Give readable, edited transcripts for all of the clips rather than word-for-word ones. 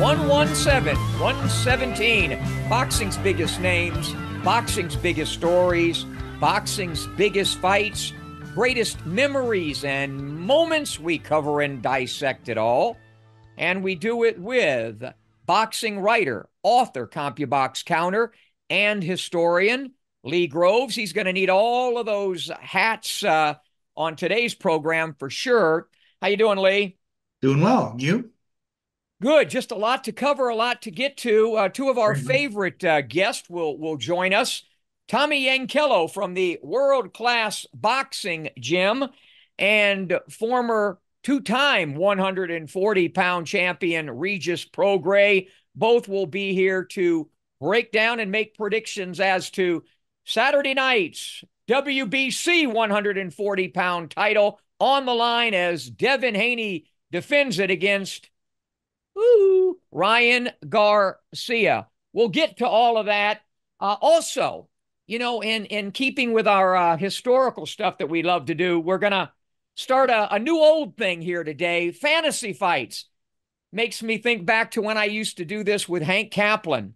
117, 117. Boxing's biggest names, boxing's biggest stories, boxing's biggest fights, greatest memories and moments. We cover and dissect it all. And we do it with boxing writer, author, CompuBox counter, and historian Lee Groves. He's going to need all of those hats on today's program for sure. How you doing, Lee? Doing well. You? Good. Just a lot to cover, a lot to get to. Two of our favorite guests will join us. Tommy Yankello from the World Class Boxing Gym and former two-time 140-pound champion Regis Prograis. Both will be here to break down and make predictions as to Saturday night's WBC 140-pound title on the line as Devin Haney defends it against Ryan Garcia. We'll get to all of that. Also, in keeping with our historical stuff that we love to do, we're going to start a new old thing here today, fantasy fights. Makes me think back to when I used to do this with Hank Kaplan,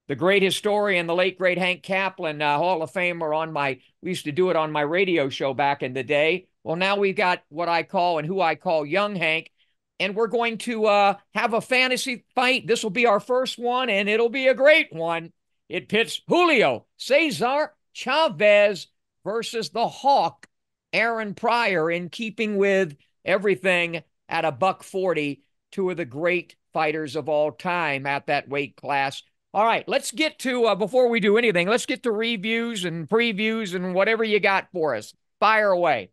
the great historian, the late, great Hank Kaplan, Hall of Famer we used to do it on my radio show back in the day. Well, now we've got what I call and who I call Young Hank. And we're going to have a fantasy fight. This will be our first one, and it'll be a great one. It pits Julio, Cesar, Chavez versus the Hawk, Aaron Pryor, in keeping with everything at $140, two of the great fighters of all time at that weight class. All right, let's get to, before we do anything, let's get to reviews and previews and whatever you got for us. Fire away.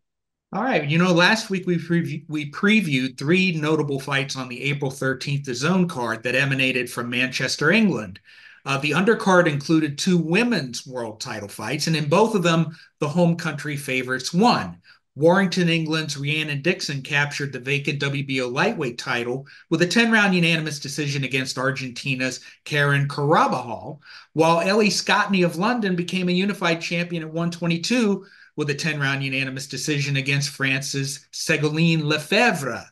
All right. Last week we previewed three notable fights on the April 13th DAZN card that emanated from Manchester, England. The undercard included two women's world title fights, and in both of them, the home country favorites won. Warrington, England's Rhiannon Dixon captured the vacant WBO lightweight title with a 10-round unanimous decision against Argentina's Karen Carabajal, while Ellie Scottney of London became a unified champion at 122 with a 10-round unanimous decision against France's Ségolène Lefebvre.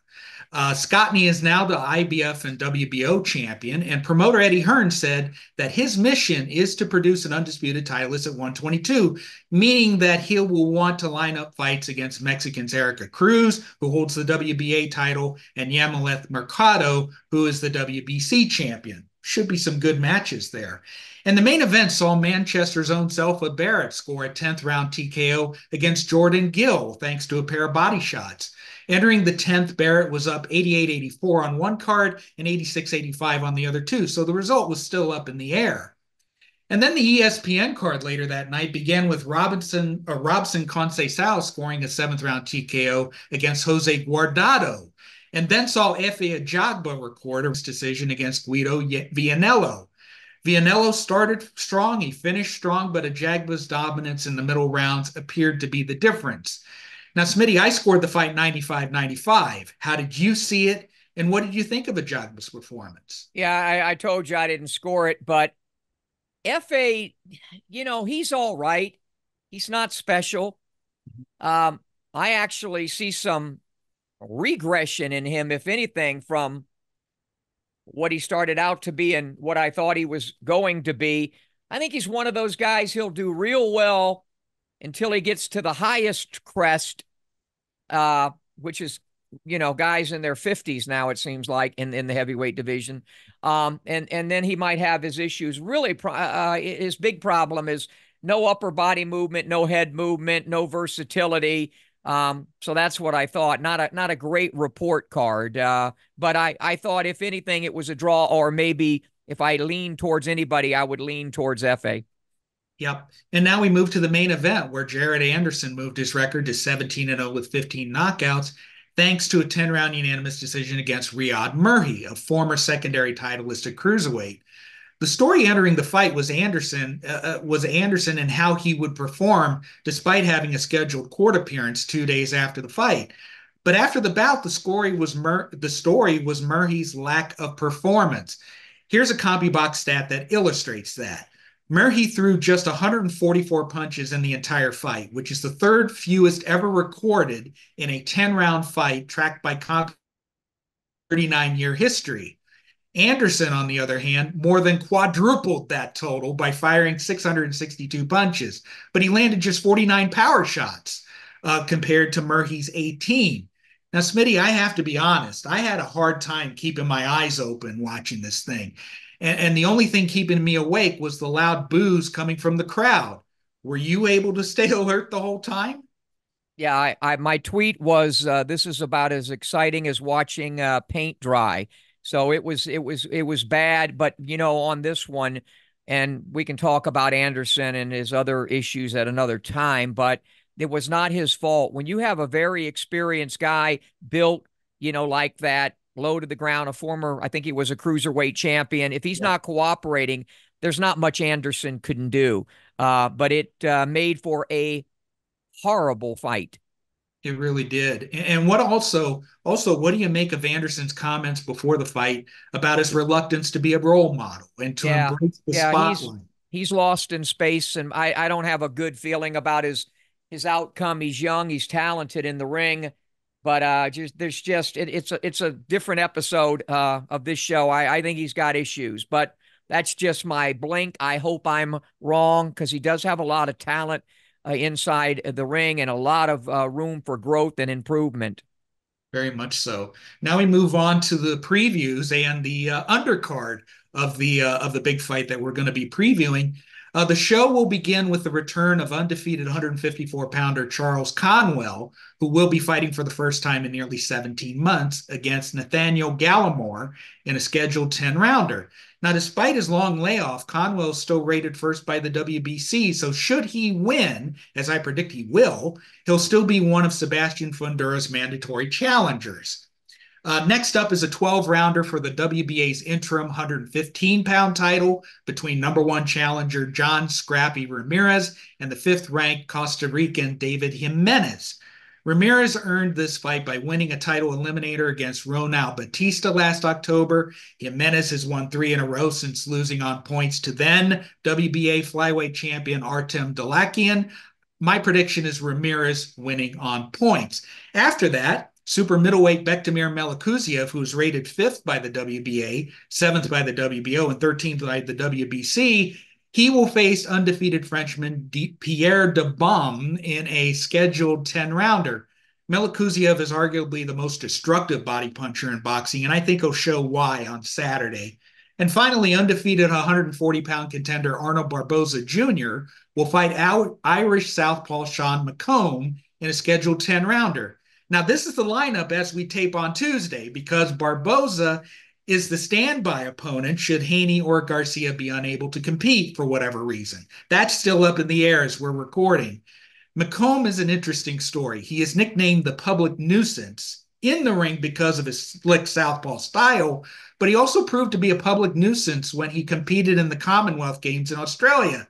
Scottney is now the IBF and WBO champion, and promoter Eddie Hearn said that his mission is to produce an undisputed titleist at 122, meaning that he will want to line up fights against Mexicans Erica Cruz, who holds the WBA title, and Yamaleth Mercado, who is the WBC champion. Should be some good matches there. And the main event saw Manchester's own Zelfa Barrett score a 10th round TKO against Jordan Gill, thanks to a pair of body shots. Entering the 10th, Barrett was up 88-84 on one card and 86-85 on the other two, so the result was still up in the air. And then the ESPN card later that night began with Robson Conceição scoring a 7th round TKO against Jose Guardado, and then saw Efe Ajagba record his decision against Guido Vianello. Vianello started strong, he finished strong, but Ajagba's dominance in the middle rounds appeared to be the difference. Now, Smitty, I scored the fight 95-95. How did you see it, and what did you think of Ajagba's performance? Yeah, I told you I didn't score it, but Efe, he's all right. He's not special. I actually see some regression in him, if anything, from what he started out to be and what I thought he was going to be. I think he's one of those guys, he'll do real well until he gets to the highest crest, which is, guys in their 50s now, it seems like, in the heavyweight division. And then he might have his issues. Really, his big problem is no upper body movement, no head movement, no versatility. So that's what I thought. Not a great report card. But I thought, if anything, it was a draw, or maybe if I lean towards anybody, I would lean towards Efe. Yep. And now we move to the main event, where Jared Anderson moved his record to 17-0 with 15 knockouts, thanks to a 10-round unanimous decision against Riyad Murhi, a former secondary titleist at cruiserweight. The story entering the fight was Anderson and how he would perform despite having a scheduled court appearance 2 days after the fight. But after the bout, the story was Murhi's lack of performance. Here's a CompuBox stat that illustrates that. Murhi threw just 144 punches in the entire fight, which is the third fewest ever recorded in a 10-round fight tracked by Comp 39-year history. Anderson, on the other hand, more than quadrupled that total by firing 662 punches, but he landed just 49 power shots compared to Murphy's 18. Now, Smitty, I have to be honest. I had a hard time keeping my eyes open watching this thing. And the only thing keeping me awake was the loud boos coming from the crowd. Were you able to stay alert the whole time? Yeah, my tweet was this is about as exciting as watching paint dry. So it was bad, but on this one, and we can talk about Anderson and his other issues at another time, but it was not his fault. When you have a very experienced guy built, like that, low to the ground, a former, I think he was a cruiserweight champion. If he's Yeah. not cooperating, there's not much Anderson couldn't do. But it made for a horrible fight. It really did. And what also, what do you make of Anderson's comments before the fight about his reluctance to be a role model and to Yeah, embrace the yeah, he's spotlight? he's lost in space, and I don't have a good feeling about his outcome. He's young, he's talented in the ring, but it's a different episode of this show. I think he's got issues, but that's just my blink. I hope I'm wrong because he does have a lot of talent inside the ring and a lot of room for growth and improvement. Very much so. Now we move on to the previews and the undercard of the big fight that we're going to be previewing. The show will begin with the return of undefeated 154-pounder Charles Conwell, who will be fighting for the first time in nearly 17 months against Nathaniel Gallimore in a scheduled 10-rounder. Now, despite his long layoff, Conwell is still rated first by the WBC, so should he win, as I predict he will, he'll still be one of Sebastian Fundura's mandatory challengers. Next up is a 12-rounder for the WBA's interim 115-pound title between number one challenger John Scrappy Ramirez and the fifth-ranked Costa Rican David Jimenez. Ramirez earned this fight by winning a title eliminator against Ronald Batista last October. Jimenez has won 3 in a row since losing on points to then WBA flyweight champion Artem Dalakian. My prediction is Ramirez winning on points. After that, super middleweight Bektamir Melikuziev, who's rated 5th by the WBA, 7th by the WBO, and 13th by the WBC, he will face undefeated Frenchman Pierre de Baume in a scheduled 10-rounder. Melikuziev is arguably the most destructive body puncher in boxing, and I think he'll show why on Saturday. And finally, undefeated 140-pound contender Arnold Barboza Jr. will fight Irish southpaw Sean McComb in a scheduled 10-rounder. Now, this is the lineup as we tape on Tuesday because Barboza is the standby opponent should Haney or Garcia be unable to compete for whatever reason. That's still up in the air as we're recording. McComb is an interesting story. He is nicknamed the public nuisance in the ring because of his slick southpaw style, but he also proved to be a public nuisance when he competed in the Commonwealth Games in Australia.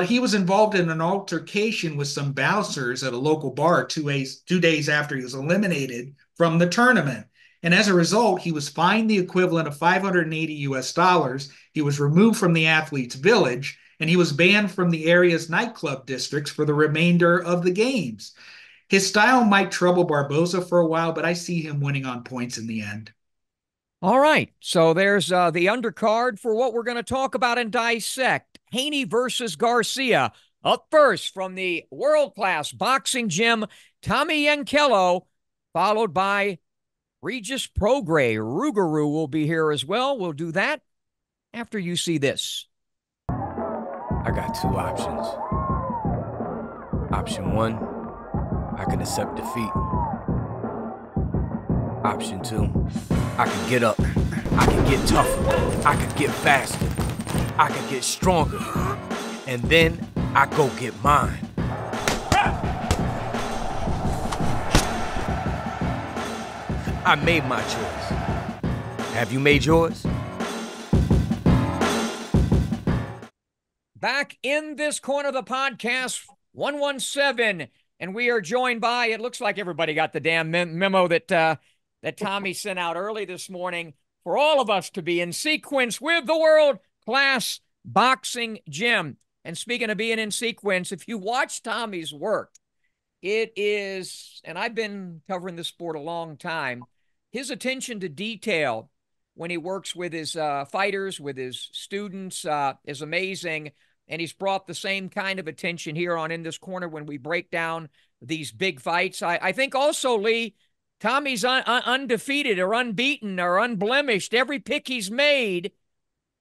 He was involved in an altercation with some bouncers at a local bar 2 days after he was eliminated from the tournament. And as a result, he was fined the equivalent of 580 US dollars. He was removed from the athlete's village, and he was banned from the area's nightclub districts for the remainder of the games. His style might trouble Barboza for a while, but I see him winning on points in the end. All right. So there's the undercard for what we're going to talk about and dissect. Haney versus Garcia. Up first from the world-class boxing gym, Tommy Yankello, followed by Regis Prograis. Rougarou will be here as well. We'll do that after you see this. I got two options. Option one, I can accept defeat. Option two, I can get up. I can get tougher. I can get faster. I can get stronger. And then I go get mine. I made my choice. Have you made yours? Back in this corner of the podcast, 117, and we are joined by, it looks like everybody got the damn memo that Tommy sent out early this morning for all of us to be in sequence with the world-class boxing gym. And speaking of being in sequence, if you watch Tommy's work, it is, and I've been covering this sport a long time, his attention to detail when he works with his fighters, with his students, is amazing. And he's brought the same kind of attention here on In This Corner when we break down these big fights. I think also, Lee, Tommy's undefeated or unbeaten or unblemished. Every pick he's made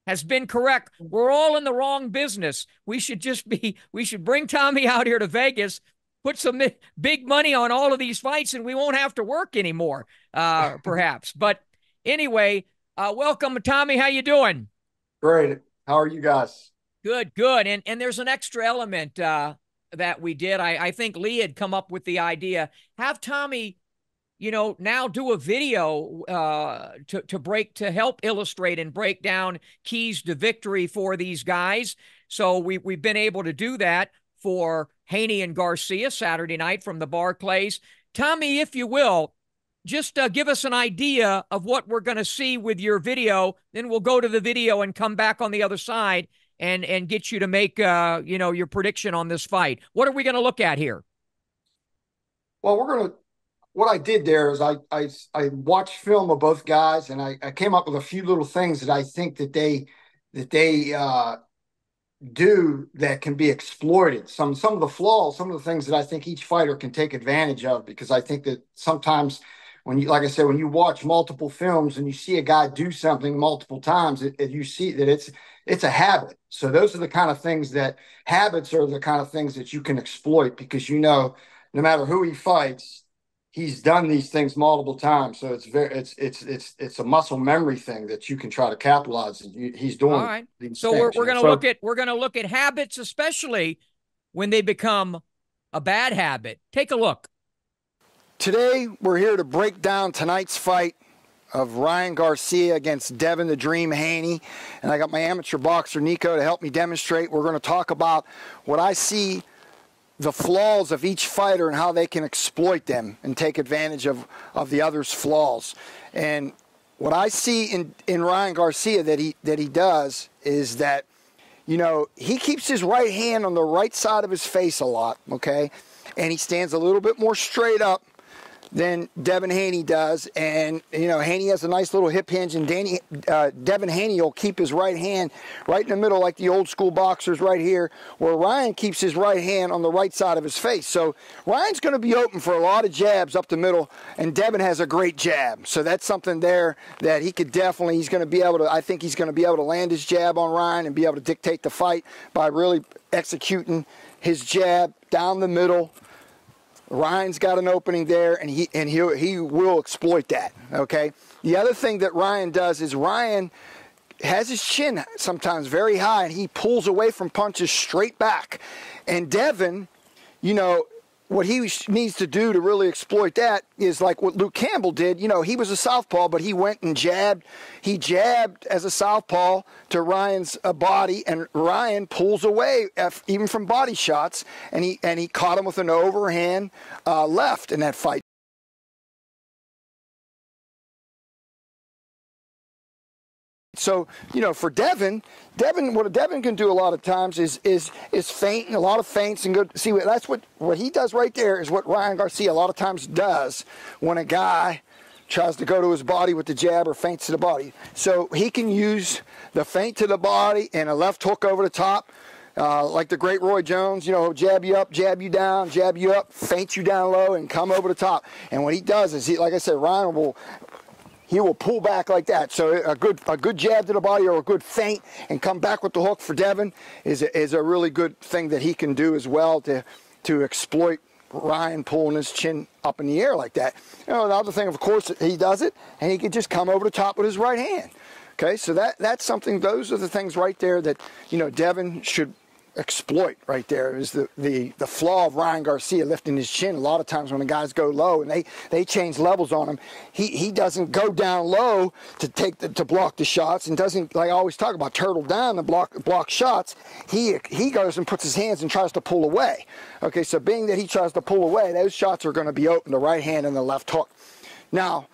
has been correct. We're all in the wrong business. We should bring Tommy out here to Vegas, put some big money on all of these fights, and we won't have to work anymore, perhaps. But anyway, welcome, Tommy. How you doing? Great. How are you guys? Good, good. And there's an extra element that we did. I think Lee had come up with the idea. Have Tommy, now do a video to help illustrate and break down keys to victory for these guys. So we've been able to do that for Haney and Garcia Saturday night from the Barclays. Tommy, if you will, just give us an idea of what we're going to see with your video. Then we'll go to the video and come back on the other side and get you to make your prediction on this fight. What are we going to look at here? Well, what I did there is I watched film of both guys, and I came up with a few little things that I think that they do that can be exploited. Some of the flaws, some of the things that I think each fighter can take advantage of, because I think that sometimes when you, like I said, when you watch multiple films and you see a guy do something multiple times, you see that it's a habit. So those are the kind of things habits are the kind of things that you can exploit, because no matter who he fights, he's done these things multiple times. So it's a muscle memory thing that you can try to capitalize. He's doing. All right. So we're going to look at habits, especially when they become a bad habit. Take a look. Today we're here to break down tonight's fight of Ryan Garcia against Devin the Dream Haney, and I got my amateur boxer Nico to help me demonstrate. We're going to talk about what I see the flaws of each fighter and how they can exploit them and take advantage of the other's flaws. And what I see in Ryan Garcia that he does is that, he keeps his right hand on the right side of his face a lot, okay? And he stands a little bit more straight up than Devin Haney does. And, Haney has a nice little hip hinge, and Devin Haney will keep his right hand right in the middle like the old school boxers right here, where Ryan keeps his right hand on the right side of his face. So Ryan's going to be open for a lot of jabs up the middle, and Devin has a great jab. So that's something there that I think he's going to be able to land his jab on Ryan and be able to dictate the fight by really executing his jab down the middle. Ryan's got an opening there, and he will exploit that, okay? The other thing that Ryan does is Ryan has his chin sometimes very high, and he pulls away from punches straight back. And Devin, what he needs to do to really exploit that is like what Luke Campbell did. He was a southpaw, but he went and jabbed. He jabbed as a southpaw to Ryan's body, and Ryan pulls away even from body shots, and he caught him with an overhand left in that fight. So, for Devin, what Devin can do a lot of times is feint, a lot of feints, and go see that's what he does right there is what Ryan Garcia a lot of times does when a guy tries to go to his body with the jab or feints to the body. So he can use the feint to the body and a left hook over the top, like the great Roy Jones, jab you up, jab you down, jab you up, feint you down low, and come over the top. And what he does is, like I said, Ryan will pull back like that. So a good jab to the body or a good feint and come back with the hook for Devin is a really good thing that he can do as well to exploit Ryan pulling his chin up in the air like that. The other thing, of course, he does it, and he can just come over the top with his right hand. Okay, so that's something. Those are the things right there that Devin should exploit right there, is the flaw of Ryan Garcia lifting his chin. A lot of times when the guys go low and they change levels on him, he doesn't go down low to block the shots, and doesn't, like I always talk about, turtle down to block shots. He goes and puts his hands and tries to pull away. Okay, so being that he tries to pull away, those shots are going to be open, the right hand and the left hook. Now,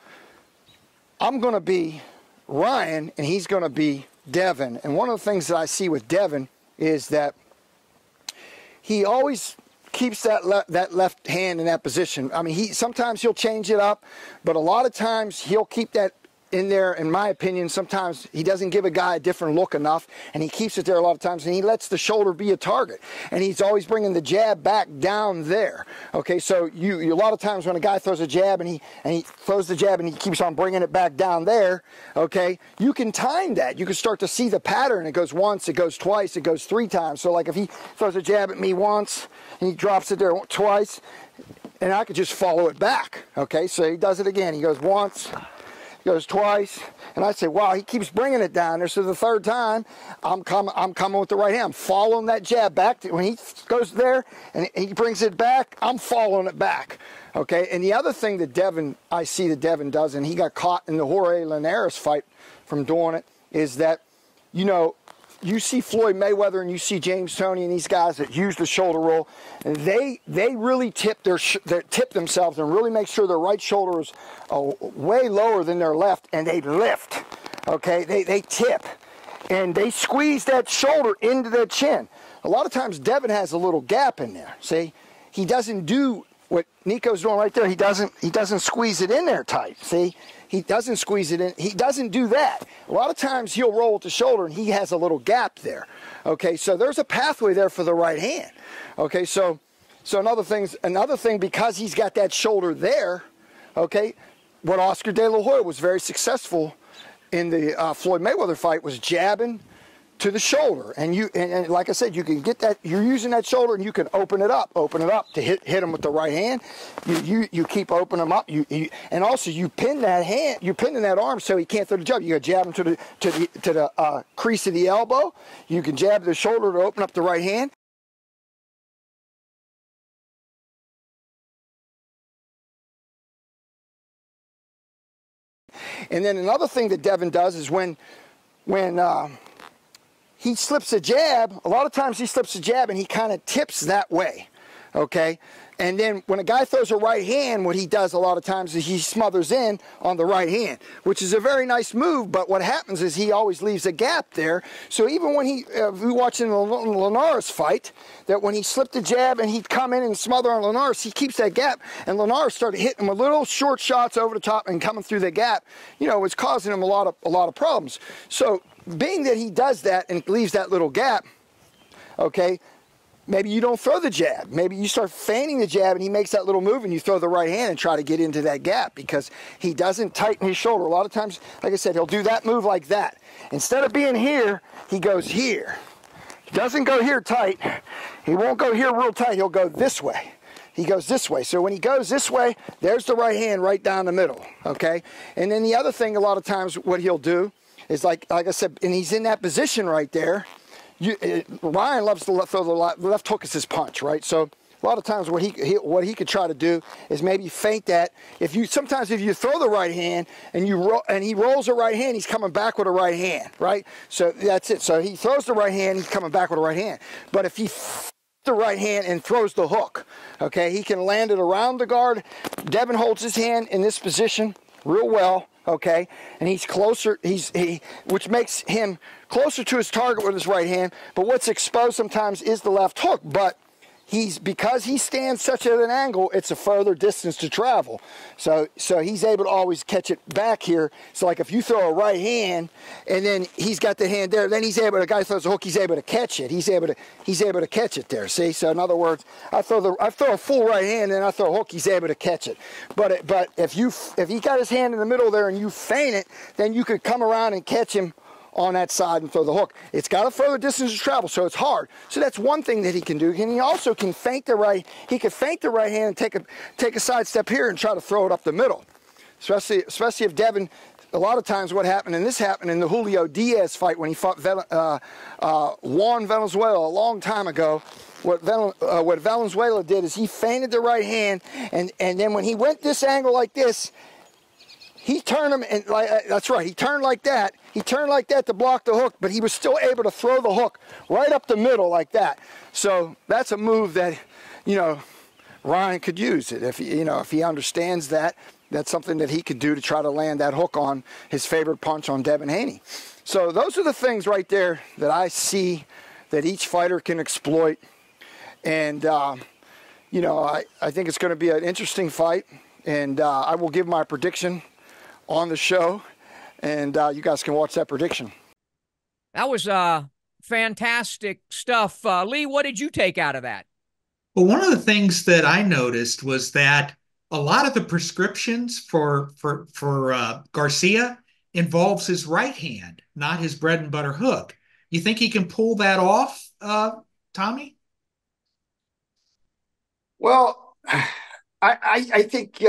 I'm going to be Ryan and he's going to be Devin, and one of the things that I see with Devin is that he always keeps that left hand in that position. I mean, sometimes he'll change it up, but a lot of times he'll keep that in there, in my opinion, sometimes he doesn't give a guy a different look enough, and he keeps it there a lot of times, and he lets the shoulder be a target, and he's always bringing the jab back down there. Okay, so you a lot of times when a guy throws a jab and he throws the jab and he keeps on bringing it back down there, okay, you can time that. You can start to see the pattern. It goes once, it goes twice, it goes 3 times. So like if he throws a jab at me once and he drops it there twice, and I could just follow it back. Okay, so he does it again. He goes once, goes twice, and I say, wow, he keeps bringing it down there. So the 3rd time, I'm coming with the right hand. I'm following that jab back. When he goes there and he brings it back, I'm following it back. Okay, and the other thing that I see that Devin does, and he got caught in the Jorge Linares fight from doing it, is that, you know, you see Floyd Mayweather and you see James Toney and these guys that use the shoulder roll, and they really tip themselves and really make sure their right shoulder is way lower than their left, and they lift. Okay, they tip and they squeeze that shoulder into their chin. A lot of times Devin has a little gap in there. See, he doesn't do what Nico's doing right there. He doesn't squeeze it in there tight. See, he doesn't squeeze it in. He doesn't do that. A lot of times he'll roll with the shoulder and he has a little gap there. Okay, so there's a pathway there for the right hand. Okay, so another thing, because he's got that shoulder there, okay, what Oscar De La Hoya was very successful in the Floyd Mayweather fight was jabbing to the shoulder, and like I said, you can get that. You're using that shoulder, and you can open it up to hit him with the right hand. You keep opening them up. And also you pin that hand. You're pinning that arm so he can't throw the jab. You got to jab him to the crease of the elbow. You can jab the shoulder to open up the right hand. And then another thing that Devin does is when he slips a jab, a lot of times he slips a jab and he kind of tips that way, okay? And then when a guy throws a right hand, what he does a lot of times is he smothers in on the right hand, which is a very nice move, but what happens is he always leaves a gap there. So even when we watched in the Linares fight, that when he slipped a jab and he'd come in and smother on Linares, he keeps that gap, and Linares started hitting him with little short shots over the top and coming through the gap, you know, it's causing him a lot of problems. So being that he does that and leaves that little gap, okay, maybe you don't throw the jab. Maybe you start feigning the jab and he makes that little move and you throw the right hand and try to get into that gap because he doesn't tighten his shoulder. A lot of times, like I said, he'll do that move like that. Instead of being here, he goes here. He doesn't go here tight. He won't go here real tight. He'll go this way. He goes this way. So when he goes this way, there's the right hand right down the middle, okay? And then the other thing a lot of times what he'll do is like I said, and he's in that position right there. Ryan loves to throw the left hook is his punch, right? So a lot of times what he could try to do is maybe feint that. Sometimes if you throw the right hand and he rolls the right hand, he's coming back with a right hand, right? So that's it. So he throws the right hand, he's coming back with a right hand. But if he the right hand and throws the hook, okay, he can land it around the guard. Devin holds his hand in this position real well. Okay, and he's closer, which makes him closer to his target with his right hand, but what's exposed sometimes is the left hook, but because he stands such at an angle, it's a further distance to travel. So he's able to always catch it back here. So like if you throw a right hand and then he's got the hand there, then the guy throws a hook, he's able to catch it. He's able to catch it there. See? So in other words, I throw a full right hand and I throw a hook, he's able to catch it. But if he got his hand in the middle there and you feint it, then you could come around and catch him on that side and throw the hook. It's got a further distance to travel, so it's hard. So that's one thing that he can do. And he also can feint the right. He could feint the right hand and take a side step here and try to throw it up the middle. Especially if Devin. A lot of times, what happened, and this happened in the Julio Diaz fight when he fought Juan Valenzuela a long time ago. What Valenzuela did is he feinted the right hand, and then when he went this angle like this, he turned him, and that's right, he turned like that. He turned like that to block the hook, but he was still able to throw the hook right up the middle like that. So that's a move that, you know, Ryan could use it. If he understands that, that's something that he could do to try to land that hook on his favorite punch on Devin Haney. So those are the things right there that I see that each fighter can exploit. And, you know, I think it's going to be an interesting fight. And I will give my prediction on the show and you guys can watch that prediction. That was fantastic stuff. Lee, what did you take out of that? Well, one of the things that I noticed was that a lot of the prescriptions for Garcia involves his right hand, not his bread and butter hook. You think he can pull that off, Tommy? Well, I think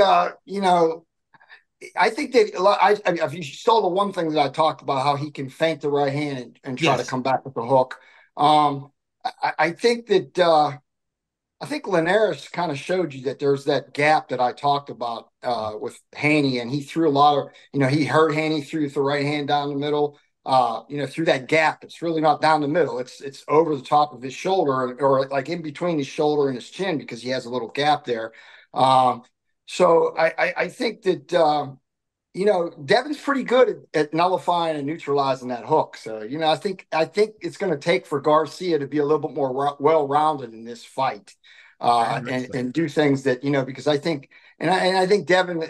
I think that if you saw the one thing that I talked about, how he can feint the right hand and try to come back with the hook. I think that I think Linares kind of showed you that there's that gap that I talked about with Haney, and he threw a lot of, he hurt Haney through the right hand down the middle. Through that gap, it's really not down the middle. It's over the top of his shoulder, or like in between his shoulder and his chin, because he has a little gap there. So I think that Devin's pretty good at nullifying and neutralizing that hook. So I think it's going to take for Garcia to be a little bit more well-rounded in this fight, and do things that because I think. And I think Devin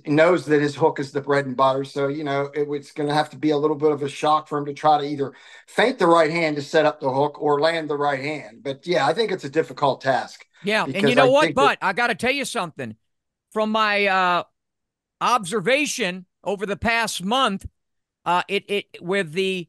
knows that his hook is the bread and butter. So, it's going to have to be a little bit of a shock for him to try to either feint the right hand to set up the hook or land the right hand. But, yeah, I think it's a difficult task. Yeah, and you know what? But I got to tell you something. From my observation over the past month, with the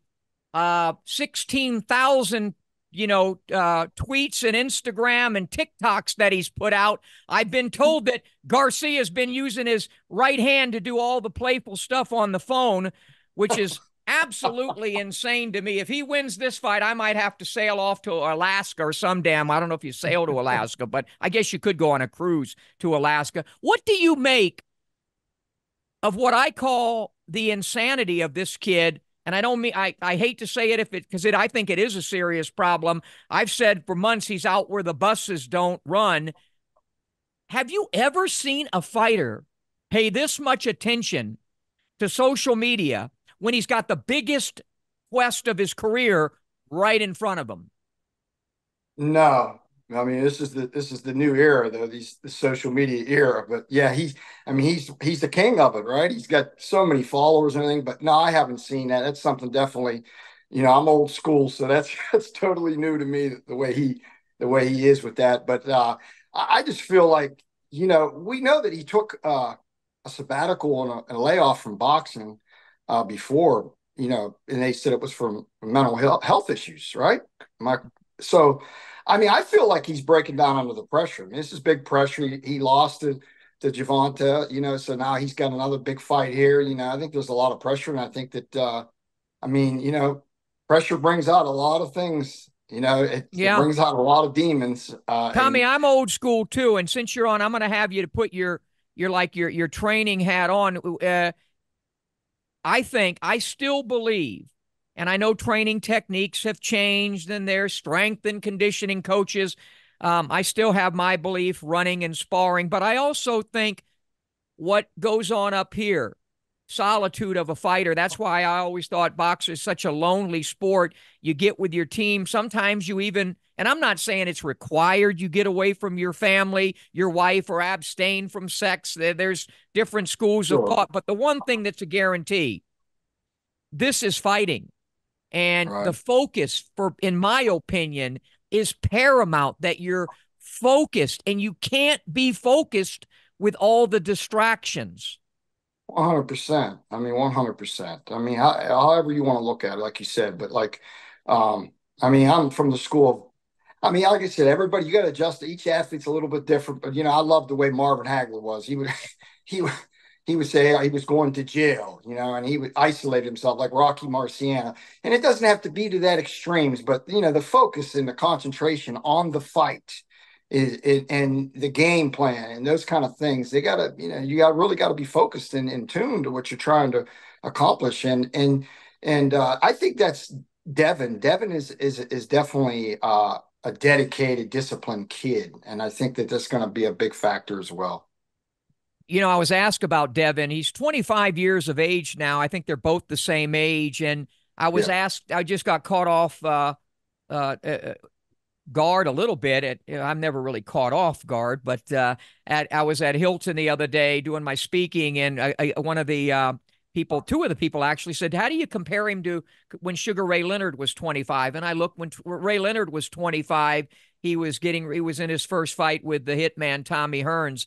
16,000 tweets and Instagram and TikToks that he's put out, I've been told that Garcia's been using his right hand to do all the playful stuff on the phone, which is absolutely insane to me. If he wins this fight, I might have to sail off to Alaska or I don't know if you sail to Alaska, but I guess you could go on a cruise to Alaska. What do you make of what I call the insanity of this kid? And I don't mean, I hate to say it because I think it is a serious problem. I've said for months he's out where the buses don't run. Have you ever seen a fighter pay this much attention to social media when he's got the biggest quest of his career right in front of him? No. I mean, this is the new era, though, the social media era. But yeah, he's the king of it, right? He's got so many followers and everything. But no, I haven't seen that. That's something definitely. I'm old school, so that's totally new to me, the way he is with that. But I just feel like we know that he took a sabbatical and a layoff from boxing before, and they said it was from mental health issues, right? I feel like he's breaking down under the pressure. I mean, this is big pressure. He lost to Javonta, so now he's got another big fight here. I think there's a lot of pressure, and I think that, pressure brings out a lot of things. It brings out a lot of demons. Tommy, I'm old school too, and since you're on, I'm going to have you to put your training hat on. I still believe. And I know training techniques have changed and there's strength and conditioning coaches. I still have my belief running and sparring, but I also think what goes on up here, solitude of a fighter. That's why I always thought boxing is such a lonely sport. You get with your team. Sometimes you even, and I'm not saying it's required, you get away from your family, your wife, or abstain from sex. There's different schools of thought. But the one thing that's a guarantee, this is fighting. And the focus, in my opinion, is paramount, that you're focused, and you can't be focused with all the distractions. 100%. 100%. However you want to look at it, like you said, but I'm from the school of, like I said, everybody, you got to adjust. Each athlete's a little bit different, but I love the way Marvin Hagler was. He would say he was going to jail, and he would isolate himself like Rocky Marciano. And it doesn't have to be to that extremes, but the focus and the concentration on the fight and the game plan and those kind of things, they gotta, really gotta be focused and in tune to what you're trying to accomplish. And I think that's Devin. Devin is definitely a dedicated, disciplined kid, and I think that that's going to be a big factor as well. I was asked about Devin. He's 25 years of age now. I think they're both the same age. And I was asked, I just got caught off guard a little bit. I'm never really caught off guard, but I was at Hilton the other day doing my speaking, and one of the two of the people actually said, how do you compare him to when Sugar Ray Leonard was 25? And I looked, when Ray Leonard was 25, he was in his first fight with the hitman, Tommy Hearns.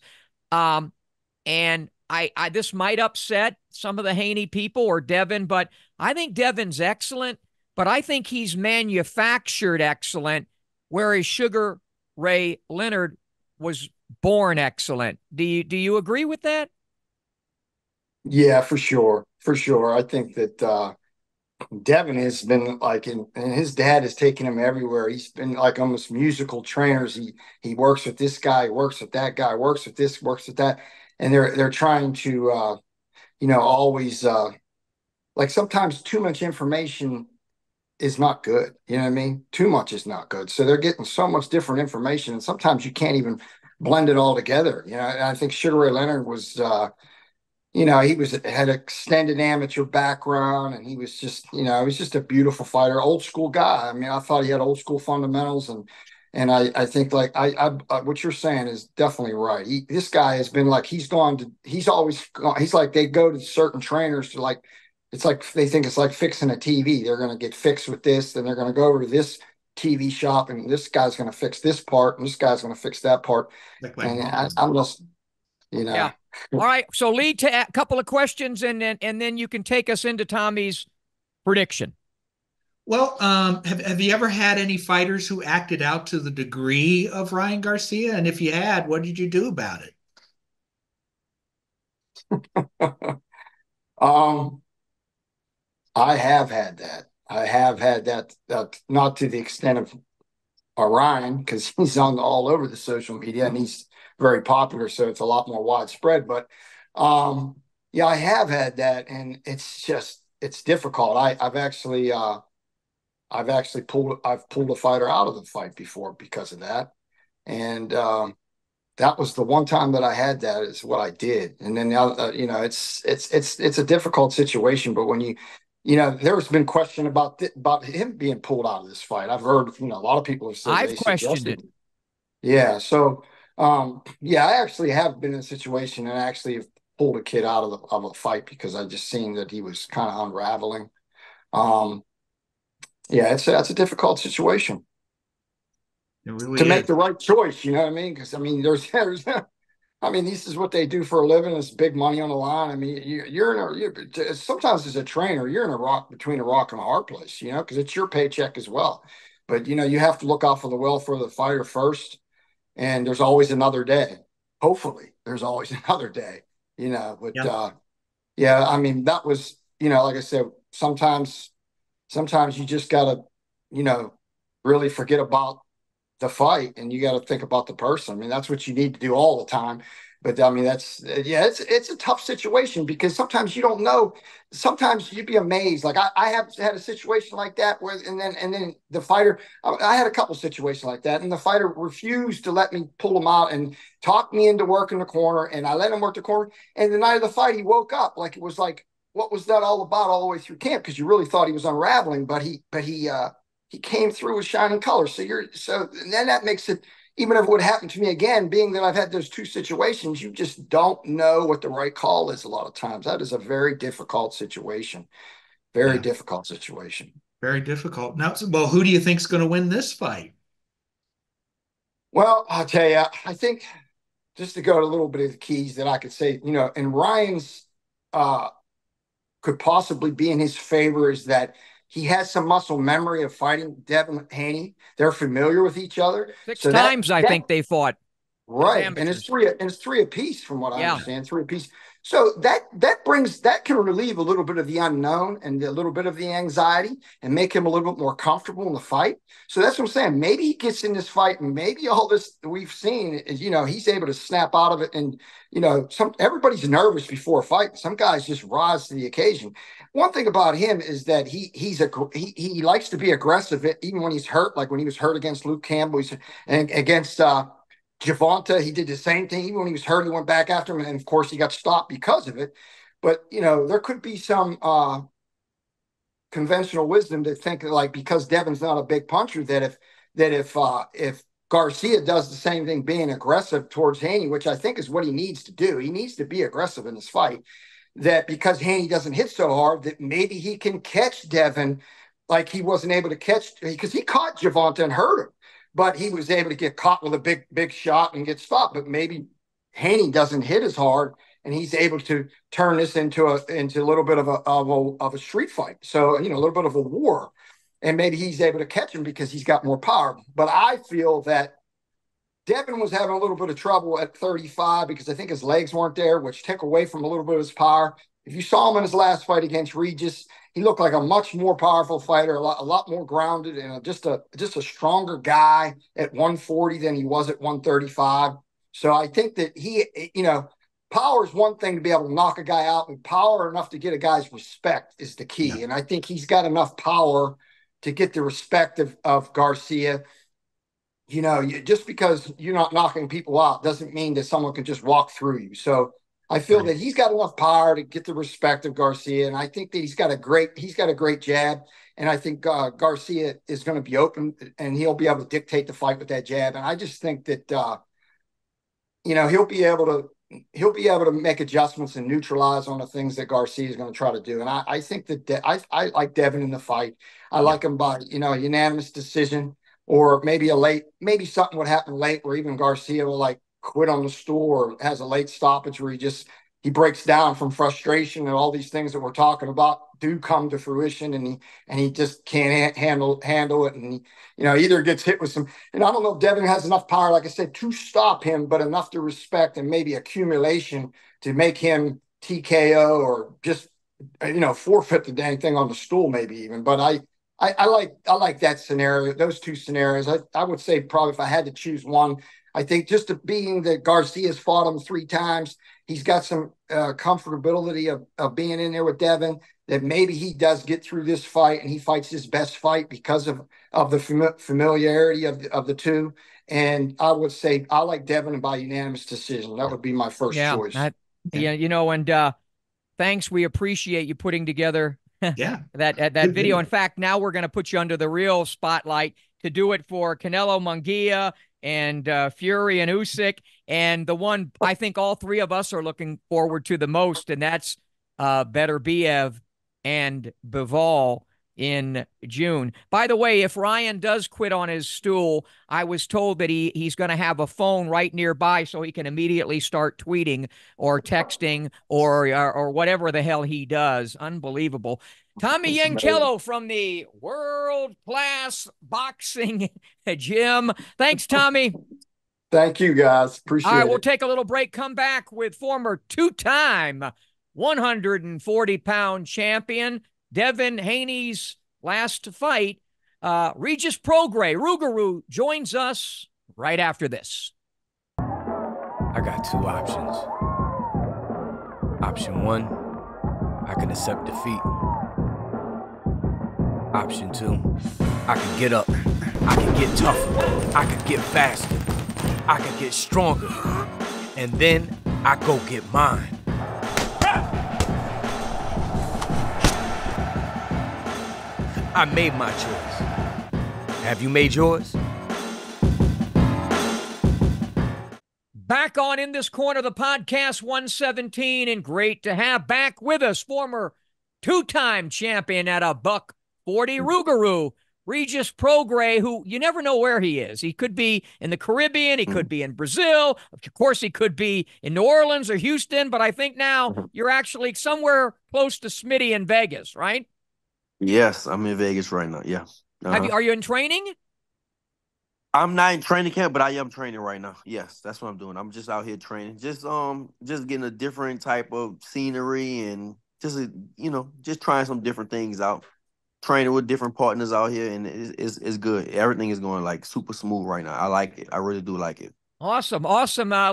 And this might upset some of the Haney people or Devin, but I think Devin's excellent, but I think he's manufactured excellent, whereas Sugar Ray Leonard was born excellent. Do you agree with that? Yeah, for sure. For sure. I think that Devin has been like, and his dad has taken him everywhere. He's been like almost musical trainers. He works with this guy, works with that guy, works with this, works with that. And they're trying to, always, like sometimes too much information is not good. You know what I mean? Too much is not good. So they're getting so much different information, and sometimes you can't even blend it all together. And I think Sugar Ray Leonard was, he had extended amateur background, and he was just, he was just a beautiful fighter, old school guy. I mean, I thought he had old school fundamentals, and I think like what you're saying is definitely right. This guy has been like, he's like, they go to certain trainers to like, it's like they think it's like fixing a TV. They're going to get fixed with this, then they're going to go over to this TV shop, and this guy's going to fix this part, and this guy's going to fix that part. And I'm just, Yeah. All right. So lead to a couple of questions, and then you can take us into Tommy's prediction. Well, have you ever had any fighters who acted out to the degree of Ryan Garcia? And if you had, what did you do about it? I have had that. I have had that, not to the extent of Ryan, because he's on all over the social media and he's very popular, so it's a lot more widespread. But yeah, I have had that, and it's difficult. I've actually pulled a fighter out of the fight before because of that, and that was the one time that I had that is what I did. And then it's a difficult situation. But when there's been question about him being pulled out of this fight. I've heard a lot of people have said I've questioned it. Yeah, so yeah, I actually have been in a situation and actually have pulled a kid out of a fight because I just seen that he was kind of unraveling. Yeah, that's a difficult situation. It really to is. make the right choice, you know what I mean? Because I mean, there's I mean, this is what they do for a living. It's big money on the line. I mean, sometimes as a trainer, you're between a rock and a hard place, because it's your paycheck as well. But you have to look out for the welfare of the fighter first, and there's always another day. Hopefully, there's always another day, But yeah, I mean, that was, like I said, sometimes you just gotta, really forget about the fight, and you got to think about the person. I mean, that's what you need to do all the time. But I mean, it's a tough situation because sometimes you don't know. Sometimes you'd be amazed. Like I have had a situation like that where, and then the fighter, I had a couple situations like that, and the fighter refused to let me pull him out and talked me into working the corner, and I let him work the corner. And the night of the fight, he woke up like it was like, what was that all about all the way through camp? Because you really thought he was unraveling, but he came through with shining colors. So then that makes it, even if it would happen to me again, being that I've had those two situations, you just don't know what the right call is a lot of times. That is a very difficult situation. Very difficult situation. Very difficult. Now, well, who do you think is going to win this fight? Well, I'll tell you, I think just to go to a little bit of the keys that I could say, and Ryan's could possibly be in his favor is that he has some muscle memory of fighting Devin Haney. They're familiar with each other. Six times I think they fought. Right. And it's three apiece from what I understand, 3 apiece. So that can relieve a little bit of the unknown and a little bit of the anxiety and make him a little bit more comfortable in the fight. So that's what I'm saying. Maybe he gets in this fight and maybe all this we've seen is, he's able to snap out of it. And, everybody's nervous before a fight. Some guys just rise to the occasion. One thing about him is that he likes to be aggressive even when he's hurt, like when he was hurt against Luke Campbell and against Javonta, he did the same thing. Even when he was hurt, he went back after him, and of course, he got stopped because of it. But there could be some conventional wisdom to think that, like, because Devin's not a big puncher, that if Garcia does the same thing, being aggressive towards Haney, which I think is what he needs to do, he needs to be aggressive in this fight. that because Haney doesn't hit so hard, that maybe he can catch Devin like he wasn't able to catch, because he caught Gervonta and hurt him, but he was able to get caught with a big shot and get stopped. But maybe Haney doesn't hit as hard, and he's able to turn this into a little bit of a street fight. So, you know, a little bit of a war, and maybe he's able to catch him because he's got more power. But I feel that Devin was having a little bit of trouble at 35 because I think his legs weren't there, which took away from a little bit of his power. If you saw him in his last fight against Regis, he looked like a much more powerful fighter, a lot more grounded, and just a stronger guy at 140 than he was at 135. So I think that he, you know, power is one thing to be able to knock a guy out, and power enough to get a guy's respect is the key. Yeah. And I think he's got enough power to get the respect of Garcia. You know, just because you're not knocking people out doesn't mean that someone can just walk through you. So I feel that he's got enough power to get the respect of Garcia, and I think that he's got a great jab, and I think Garcia is going to be open, and he'll be able to dictate the fight with that jab. And I just think that you know, he'll be able to make adjustments and neutralize on the things that Garcia is going to try to do. And I think that I like Devin in the fight. I like him by, you know, a unanimous decision, or maybe maybe something would happen late where even Garcia will like quit on the stool or has a late stoppage where he breaks down from frustration, and all these things that we're talking about do come to fruition, and he just can't handle it. And he, you know, either gets hit with some, and I don't know if Devin has enough power, like I said, to stop him, but enough to respect and maybe accumulation to make him TKO or just, you know, forfeit the dang thing on the stool, maybe even. But I like that scenario, those two scenarios. I would say probably if I had to choose one, I think just being that Garcia's fought him 3 times, he's got some comfortability of being in there with Devin, that maybe he does get through this fight and he fights his best fight because of the familiarity of the two. And I would say I like Devin by unanimous decision. That would be my first choice. Yeah, you know, and thanks. We appreciate you putting together that video. In fact, now we're going to put you under the real spotlight to do it for Canelo Munguia and Fury and Usyk, and the one I think all 3 of us are looking forward to the most, and that's Beterbiev and Bivol in June. By the way, if Ryan does quit on his stool, I was told that he's going to have a phone right nearby so he can immediately start tweeting or texting or whatever the hell he does. Unbelievable. Tommy Yankello from the world-class boxing gym. Thanks, Tommy. Thank you, guys. Appreciate it. All right, we'll take a little break, come back with former 2-time 140-pound champion Devin Haney's last fight. Regis Prograis, Rougarou, joins us right after this. I got 2 options. Option 1, I can accept defeat. Option 2, I can get up, I can get tougher, I can get faster, I can get stronger, and then I go get mine. I made my choice. Have you made yours? Back on In This Corner of the Podcast 117, and great to have back with us former 2-time champion at $140 Rougarou, Regis Prograis, who you never know where he is. He could be in the Caribbean, he could be in Brazil, of course he could be in New Orleans or Houston, but I think now you're actually somewhere close to Smitty in Vegas, right? Yes, I'm in Vegas right now. Yeah. Are you in training? I'm not in training camp, but I am training right now. Yes, that's what I'm doing. I'm just out here training, just getting a different type of scenery and just trying some different things out. Training with different partners out here, and it's good. Everything is going like super smooth right now. I like it. I really do like it. Awesome.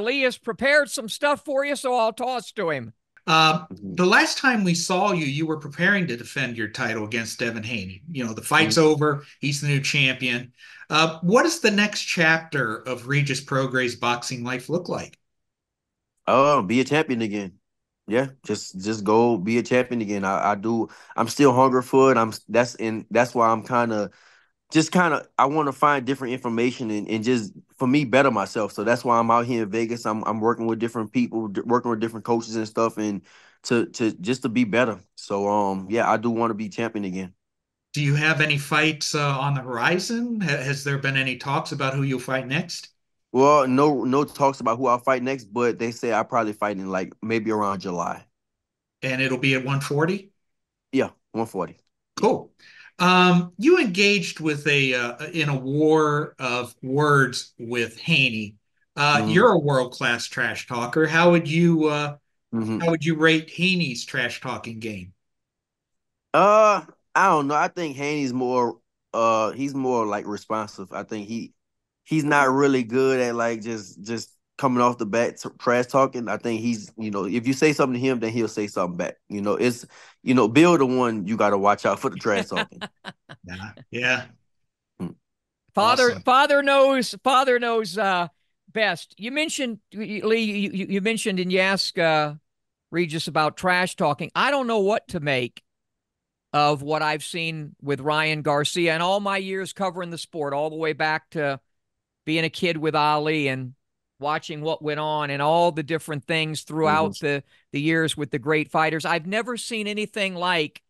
Lee has prepared some stuff for you, so I'll toss to him. The last time we saw you, you were preparing to defend your title against Devin Haney. You know, the fight's over. He's the new champion. What does the next chapter of Regis Prograis' boxing life look like? Oh, be a champion again. Yeah, just go be a champion again. I'm still hungry for it. That's why I'm kind of I want to find different information and just for me better myself. So that's why I'm out here in Vegas. I'm working with different people, working with different coaches and stuff, and just to be better. So yeah, I do want to be champion again. Do you have any fights on the horizon? Has there been any talks about who you'll fight next? Well, no talks about who I'll fight next, but they say I'll probably fight in like maybe around July. And it'll be at 140? Yeah, 140. Cool. You engaged with a in a war of words with Haney. Hmm. You're a world-class trash talker. Hmm. How would you rate Haney's trash talking game? I don't know. I think Haney's more he's more like responsive. I think he's not really good at like just coming off the bat trash talking. I think he's, if you say something to him, then he'll say something back. It's Bill the one you got to watch out for the trash talking. Yeah, yeah, Mm. Father, awesome. father knows best. You mentioned Lee. You mentioned and you asked Regis about trash talking. I don't know what to make of what I've seen with Ryan Garcia and all my years covering the sport, all the way back to being a kid with Ali and watching what went on and all the different things Mhm. throughout the years with the great fighters. I've never seen anything like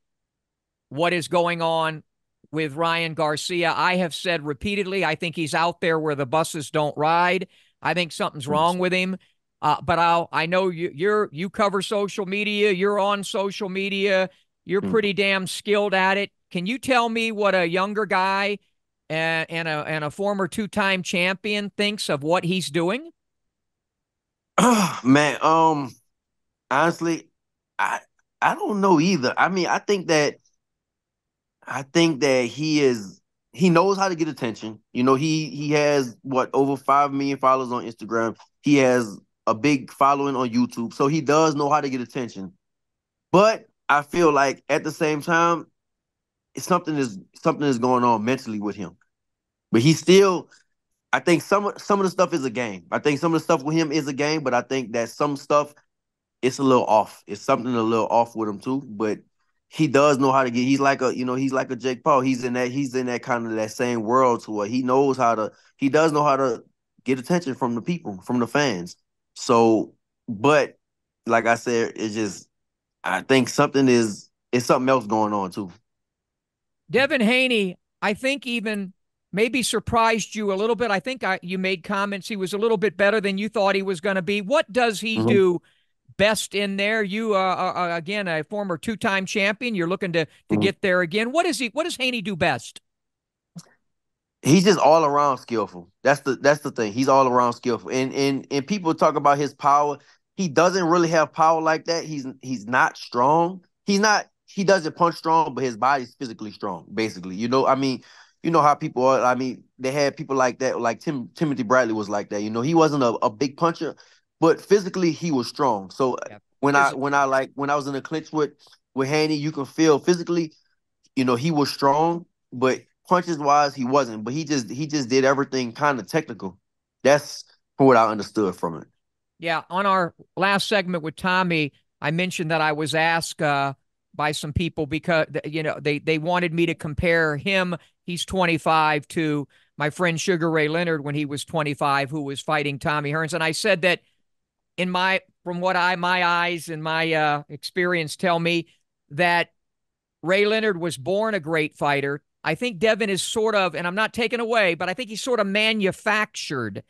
what is going on with Ryan Garcia. I have said repeatedly, I think he's out there where the buses don't ride. I think something's wrong with him. But I know you cover social media. You're on social media. You're Mm. pretty damn skilled at it. Can you tell me what a younger guy and a former two-time champion thinks of what he's doing? Man, honestly, I I don't know either. I mean, I think that he knows how to get attention. He has what, over 5 million followers on Instagram. He has a big following on YouTube. So he does know how to get attention. But I feel like at the same time, something is going on mentally with him. But he still, I think some of the stuff is a game. I think some of the stuff with him is a game, but I think that some stuff, it's a little off. It's something a little off with him too. But he does know how to get. He's like a Jake Paul. He's in that kind of that same world to where he knows how to. He does know how to get attention from the people, from the fans. So, but like I said, it's just, I think it's something else going on too. Devin Haney, I think even maybe surprised you a little bit. I think you made comments he was a little bit better than you thought he was going to be. What does he Mhm. do best in there? You again a former two-time champion. You're looking to Mhm. get there again. What does Haney do best? He's just all around skillful. That's the thing. He's all around skillful. And people talk about his power. He doesn't really have power like that. He's not strong. He doesn't punch strong, but his body's physically strong, basically. I mean, you know how people are. I mean, they had people like that, like Timothy Bradley was like that. He wasn't a big puncher, but physically he was strong. So Yeah, when I was in a clinch with Haney, you can feel physically, he was strong, but punches wise, he wasn't. But he just did everything kind of technical. That's from what I understood from it. Yeah, on our last segment with Tommy, I mentioned that I was asked by some people because they wanted me to compare him. He's 25 to my friend Sugar Ray Leonard when he was 25, who was fighting Tommy Hearns, and I said that from what my eyes and my experience tell me that Ray Leonard was born a great fighter. I think Devin is sort of, and I'm not taking away, but I think he's sort of manufactured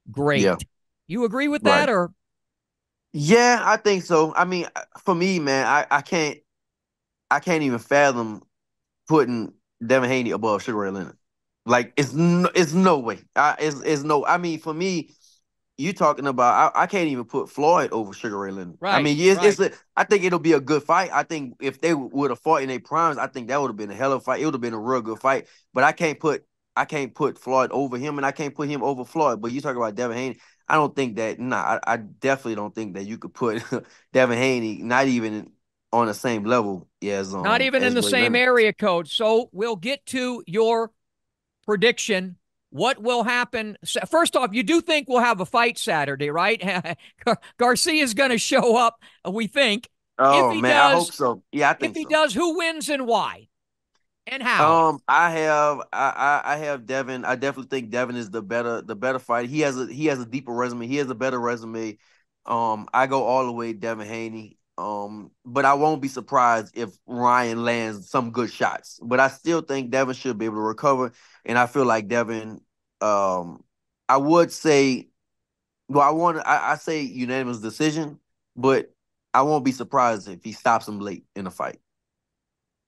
Yeah, great. You agree with that, right. or Yeah, I think so. I mean, for me, man, I can't even fathom putting Devin Haney above Sugar Ray Leonard. Like it's no way. It's no. I mean, for me, you talking about, I can't even put Floyd over Sugar Ray Leonard. I right, mean, yes, right. I think it'll be a good fight. I think if they would have fought in their primes, I think that would have been a hell of a fight. It would have been a real good fight. But I can't put Floyd over him, and I can't put him over Floyd. But you talk about Devin Haney, I don't think that. Nah, I definitely don't think that you could put Devin Haney not even on the same level as Not even in the Ray same Leonard. area code. So we'll get to your prediction. What will happen? First off, you do think we'll have a fight Saturday, right? Garcia is going to show up, we think. If Oh he man, I hope does, so. Yeah, I if think he so. does, who wins and why and how? I have Devin. I definitely think Devin is the better fighter. He has a deeper resume. He has a better resume. I go all the way Devin Haney. But I won't be surprised if Ryan lands some good shots. But I still think Devin should be able to recover, and I feel like Devin. I would say, well, I say unanimous decision, but I won't be surprised if he stops him late in the fight.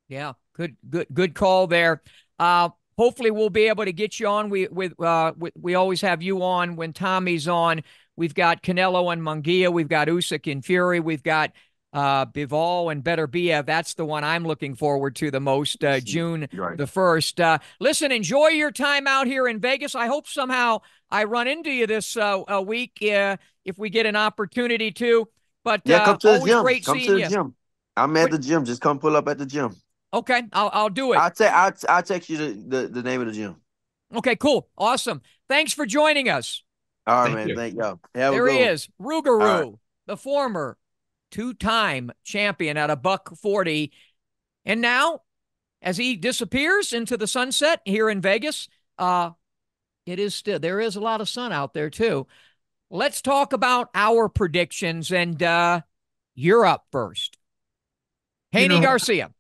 Yeah, good call there. Hopefully we'll be able to get you on. We always have you on when Tommy's on. We've got Canelo and Munguia. We've got Usyk and Fury. We've got Bivol and Beterbiev. That's the one I'm looking forward to the most, June the 1st. Listen, enjoy your time out here in Vegas. I hope somehow I run into you this week if we get an opportunity to. But yeah, come to the always gym. great Come seeing to the you. gym. I'm at the gym. Just come pull up at the gym. Okay, I'll do it. I'll text you the name of the gym. Okay, cool. Awesome. Thanks for joining us. All right, man. Thank y'all. There he is, Rougarou, the former two-time champion at $140. And now, as he disappears into the sunset here in Vegas, there is a lot of sun out there too. Let's talk about our predictions, and you're up first. Haney-Garcia.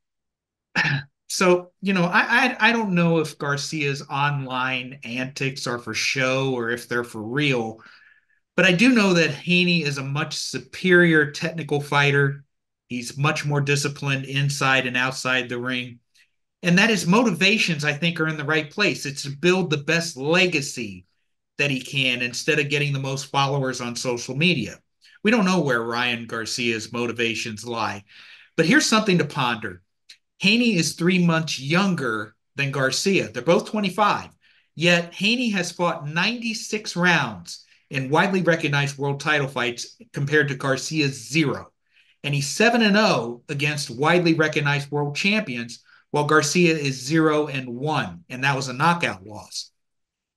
So, I don't know if Garcia's online antics are for show or if they're for real, but I do know that Haney is a much superior technical fighter. He's much more disciplined inside and outside the ring, and that his motivations, I think, are in the right place. It's to build the best legacy that he can instead of getting the most followers on social media. We don't know where Ryan Garcia's motivations lie, but here's something to ponder. Haney is 3 months younger than Garcia. They're both 25. Yet Haney has fought 96 rounds in widely recognized world title fights compared to Garcia's 0. And he's 7-0 against widely recognized world champions, while Garcia is 0-1. And that was a knockout loss.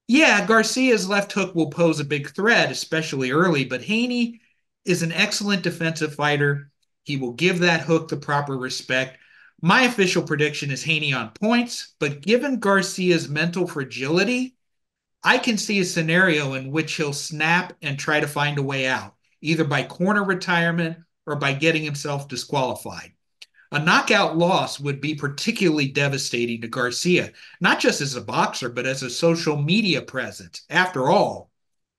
Yeah, Garcia's left hook will pose a big threat, especially early, but Haney is an excellent defensive fighter. He will give that hook the proper respect. My official prediction is Haney on points, but given Garcia's mental fragility, I can see a scenario in which he'll snap and try to find a way out, either by corner retirement or by getting himself disqualified. A knockout loss would be particularly devastating to Garcia, not just as a boxer, but as a social media presence. After all,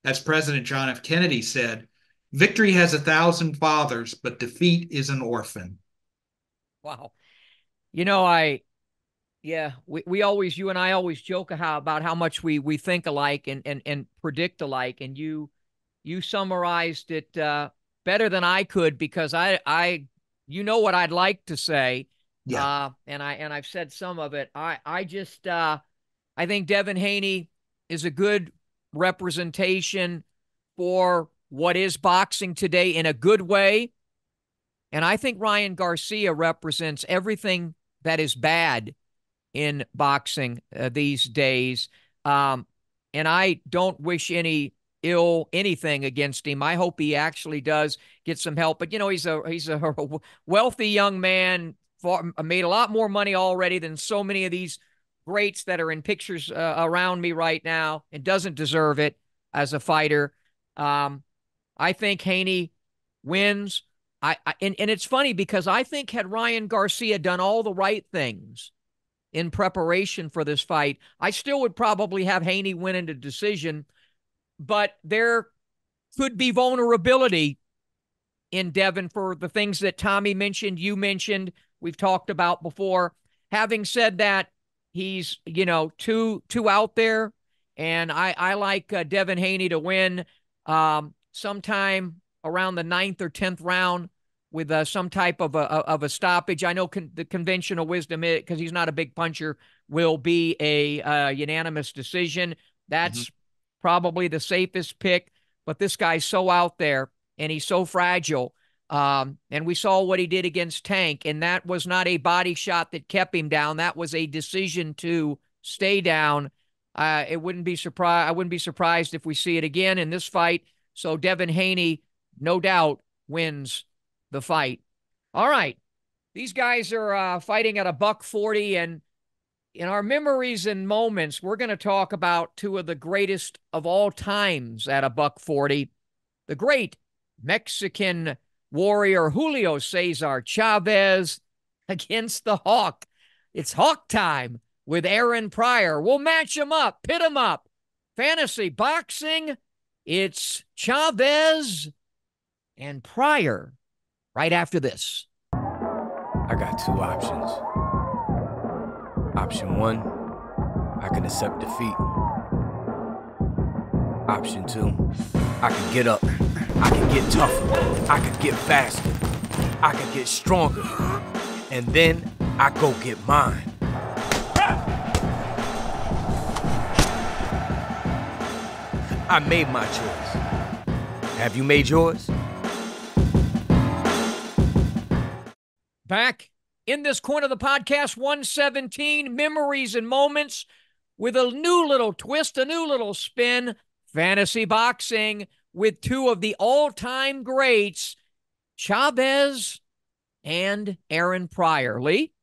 as President John F. Kennedy said, victory has 1,000 fathers, but defeat is an orphan. Wow. We always, you and I always joke about how much we think alike and predict alike. And you summarized it better than I could, because I what I'd like to say. Yeah. And I've said some of it. I think Devin Haney is a good representation for what is boxing today in a good way. And I think Ryan Garcia represents everything that is bad in boxing these days. And I don't wish anything against him. I hope he actually does get some help. But, he's a wealthy young man, made a lot more money already than so many of these greats that are in pictures around me right now, and doesn't deserve it as a fighter. I think Haney wins. And it's funny because I think had Ryan Garcia done all the right things in preparation for this fight, I still would probably have Haney win in a decision. But there could be vulnerability in Devin for the things that Tommy mentioned, you mentioned, we've talked about before. Having said that, he's, too out there, and I like Devin Haney to win sometime around the 9th or 10th round with some type of a stoppage. I know the conventional wisdom, because he's not a big puncher, will be a unanimous decision. That's probably the safest pick, but this guy's so out there and he's so fragile. And we saw what he did against Tank, and that was not a body shot that kept him down. That was a decision to stay down. I wouldn't be surprised if we see it again in this fight. So Devin Haney, no doubt, wins the fight. All right. These guys are fighting at $140, and in our memories and moments, we're going to talk about two of the greatest of all times at $140. The great Mexican warrior Julio Cesar Chavez against the Hawk. It's Hawk time with Aaron Pryor. We'll match them up, pit them up. Fantasy boxing, it's Chavez and Pryor right after this. I got two options. Option one, I can accept defeat. Option two, I can get up. I can get tougher. I can get faster. I can get stronger. And then I go get mine. I made my choice. Have you made yours? Back in this corner of the podcast, 117, memories and moments with a new little twist, a new little spin, fantasy boxing with two of the all-time greats, Chavez and Aaron Pryor. Lee?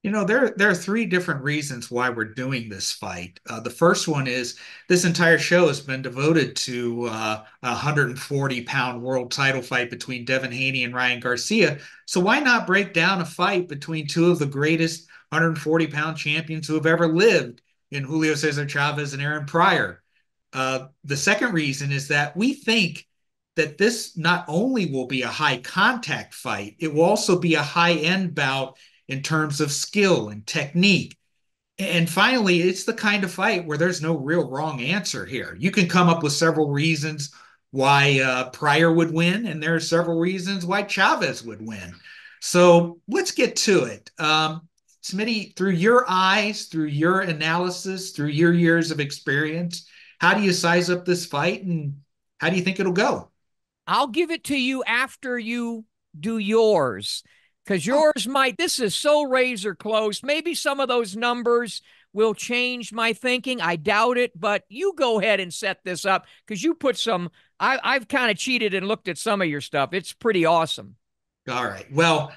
You know, there are three different reasons why we're doing this fight. The first one is this entire show has been devoted to a 140-pound world title fight between Devin Haney and Ryan Garcia. So why not break down a fight between two of the greatest 140-pound champions who have ever lived in Julio Cesar Chavez and Aaron Pryor? The second reason is that we think that this not only will be a high contact fight, it will also be a high end bout in terms of skill and technique. And finally, it's the kind of fight where there's no real wrong answer here. You can come up with several reasons why Pryor would win, and there are several reasons why Chavez would win. So let's get to it. Smitty, through your eyes, through your analysis, through your years of experience, how do you size up this fight, and how do you think it'll go? I'll give it to you after you do yours, because yours might, this is so razor close. Maybe some of those numbers will change my thinking. I doubt it, but you go ahead and set this up, because you put some, I've kind of cheated and looked at some of your stuff. It's pretty awesome. All right. Well,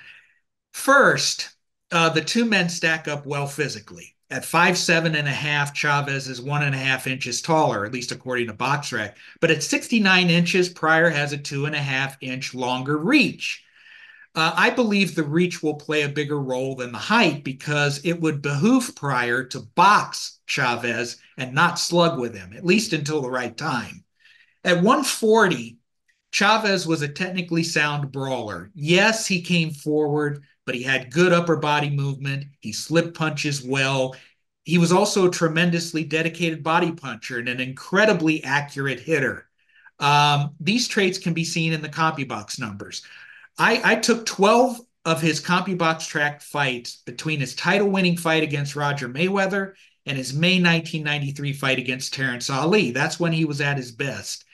first, the two men stack up well physically. At 5'7.5", Chavez is 1.5 inches taller, at least according to BoxRec. But at 69 inches, Pryor has a 2.5-inch longer reach. I believe the reach will play a bigger role than the height, because it would behoove Pryor to box Chavez and not slug with him, at least until the right time. At 140, Chavez was a technically sound brawler. Yes, he came forward, but he had good upper body movement. He slipped punches well. He was also a tremendously dedicated body puncher and an incredibly accurate hitter. These traits can be seen in the CompuBox numbers. I took 12 of his CompuBox track fights between his title-winning fight against Roger Mayweather and his May 1993 fight against Terrence Ali. That's when he was at his best.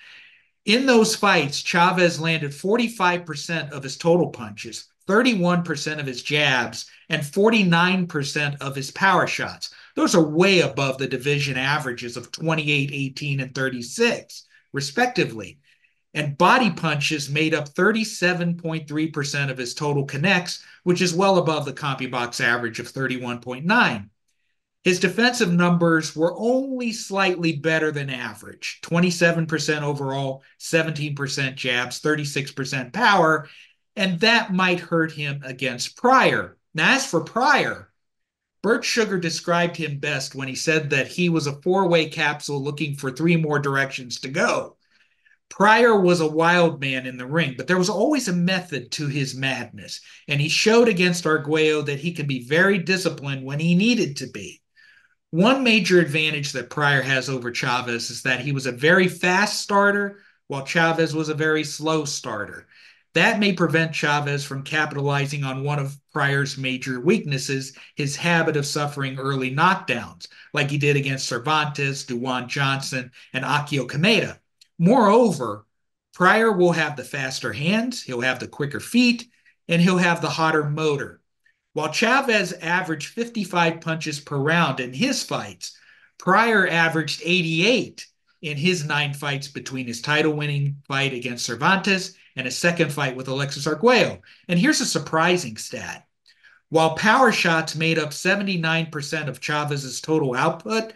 In those fights, Chavez landed 45% of his total punches, 31% of his jabs, and 49% of his power shots. Those are way above the division averages of 28, 18, and 36, respectively. And body punches made up 37.3% of his total connects, which is well above the CompuBox average of 31.9. His defensive numbers were only slightly better than average, 27% overall, 17% jabs, 36% power, and that might hurt him against Pryor. Now, as for Pryor, Bert Sugar described him best when he said that he was a four-way capsule looking for three more directions to go. Pryor was a wild man in the ring, but there was always a method to his madness, and he showed against Arguello that he could be very disciplined when he needed to be. One major advantage that Pryor has over Chavez is that he was a very fast starter, while Chavez was a very slow starter. That may prevent Chavez from capitalizing on one of Pryor's major weaknesses, his habit of suffering early knockdowns, like he did against Cervantes, Duane Johnson, and Akio Kameda. Moreover, Pryor will have the faster hands, he'll have the quicker feet, and he'll have the hotter motor. While Chavez averaged 55 punches per round in his fights, Pryor averaged 88 in his 9 fights between his title-winning fight against Cervantes and his second fight with Alexis Arguello. And here's a surprising stat. While power shots made up 79% of Chavez's total output,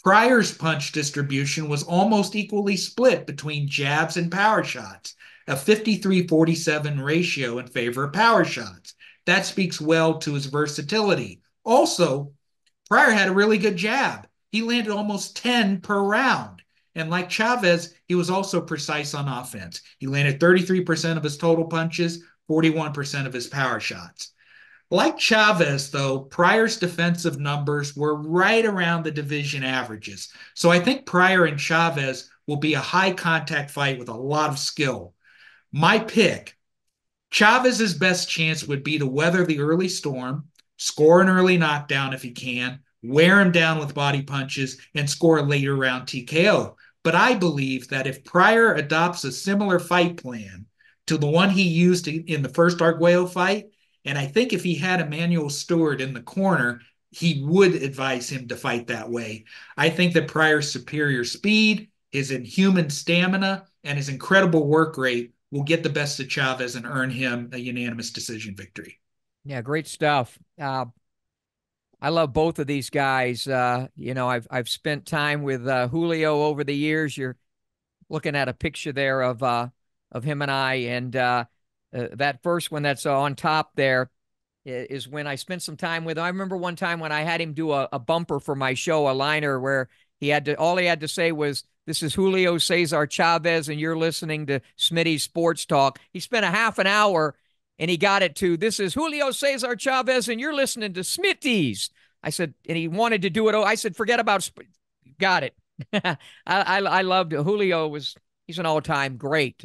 Pryor's punch distribution was almost equally split between jabs and power shots. a 53-47 ratio in favor of power shots. That speaks well to his versatility. Also, Pryor had a really good jab. He landed almost 10 per round. And like Chavez, he was also precise on offense. He landed 33% of his total punches, 41% of his power shots. Like Chavez, though, Pryor's defensive numbers were right around the division averages. So I think Pryor and Chavez will be a high contact fight with a lot of skill. My pick, Chavez's best chance would be to weather the early storm, score an early knockdown if he can, wear him down with body punches, and score a later round TKO. But I believe that if Pryor adopts a similar fight plan to the one he used in the first Arguello fight, and I think if he had Emmanuel Stewart in the corner, he would advise him to fight that way. I think that Pryor's superior speed, his inhuman stamina, and his incredible work rate will get the best of Chavez and earn him a unanimous decision victory. Yeah, great stuff. I love both of these guys. I've spent time with Julio over the years. You're looking at a picture there of him and I, and that first one that's on top there is when I spent some time with him. I remember one time when I had him do a bumper for my show, a liner where all he had to say was, "This is Julio Cesar Chavez, and you're listening to Smitty's Sports Talk." He spent a half an hour, and he got it to, "This is Julio Cesar Chavez, and you're listening to Smitty's." I said, and he wanted to do it. I said, forget about, got it. I loved it. Julio he's an all-time great.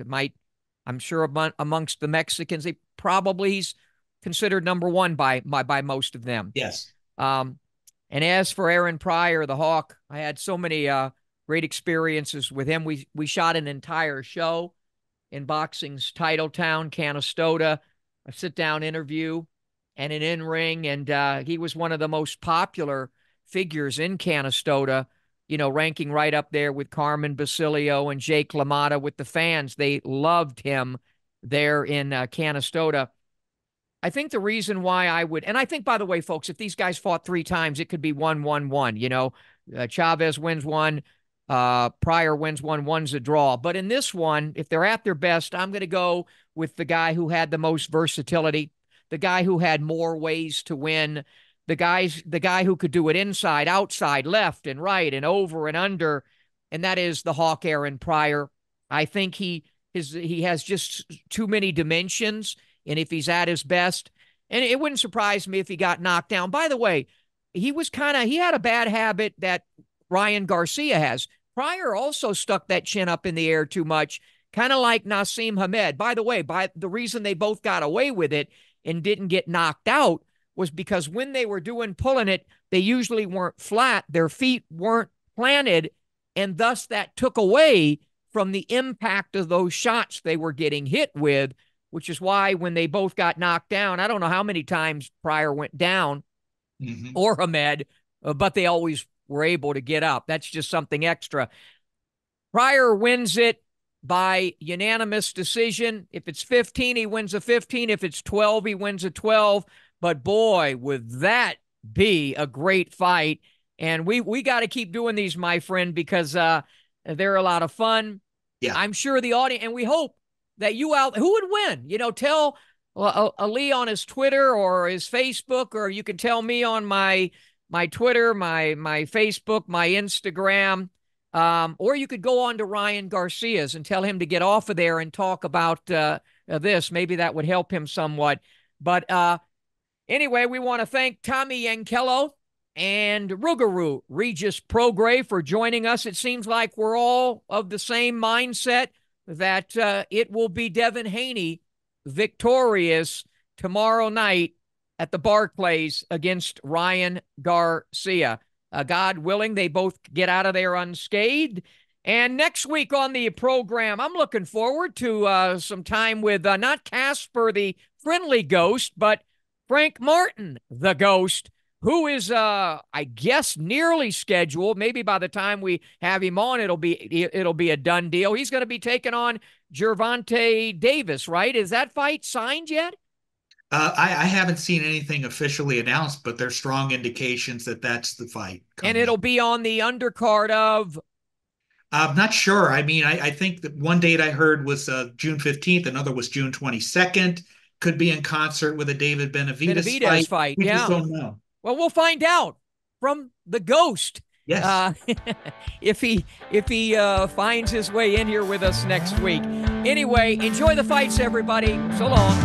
I'm sure amongst the Mexicans, he's considered number one by most of them. Yes. And as for Aaron Pryor, the Hawk, I had so many great experiences with him. We shot an entire show in boxing's title town, Canastota, a sit-down interview and an in-ring, and he was one of the most popular figures in Canastota, ranking right up there with Carmen Basilio and Jake LaMotta with the fans. They loved him there in Canastota. I think the reason why and I think, by the way, folks, if these guys fought 3 times, it could be 1-1-1. Chavez wins one, Pryor wins one, one's a draw. But in this one, if they're at their best, I'm going to go with the guy who had the most versatility, the guy who had more ways to win, the guy who could do it inside, outside, left and right and over and under, and that is the Hawk Aaron Pryor. I think he has just too many dimensions, and if he's at his best, and it wouldn't surprise me if he got knocked down. By the way, he had a bad habit that Ryan Garcia has. Pryor also stuck that chin up in the air too much, kind of like Naseem Hamed. By the way, the reason they both got away with it and didn't get knocked out was because when they were pulling it, they usually weren't flat. Their feet weren't planted, and thus that took away from the impact of those shots they were getting hit with, which is why when they both got knocked down, I don't know how many times Pryor went down or Hamed, but they always were able to get up. That's just something extra. Pryor wins it by unanimous decision. If it's 15, he wins a 15. If it's 12, he wins a 12. But boy, would that be a great fight. And we got to keep doing these, my friend, because they're a lot of fun. Yeah. I'm sure the audience, and we hope that who would win? Tell Ali on his Twitter or his Facebook, or you can tell me on my Twitter, my Facebook, my Instagram, or you could go on to Ryan Garcia's and tell him to get off of there and talk about this. Maybe that would help him somewhat. But anyway, we want to thank Tommy Yankello and Rougarou, Regis Prograis, for joining us. It seems like we're all of the same mindset that it will be Devin Haney victorious tomorrow night at the Barclays against Ryan Garcia. God willing, they both get out of there unscathed. And next week on the program, I'm looking forward to some time with not Casper the Friendly Ghost, but Frank Martin, the Ghost, who is, I guess, nearly scheduled. Maybe by the time we have him on, it'll be a done deal. He's going to be taking on Gervonta Davis, right? Is that fight signed yet? I haven't seen anything officially announced, but there's strong indications that that's the fight. And it'll be on the undercard of I'm not sure. I mean, I think that one date I heard was June 15th, another was June 22nd. Could be in concert with a David Benavidez Fight. We just Yeah. don't know. Well, we'll find out from the ghost. Yes. If he finds his way in here with us next week. Anyway, enjoy the fights, everybody. So long.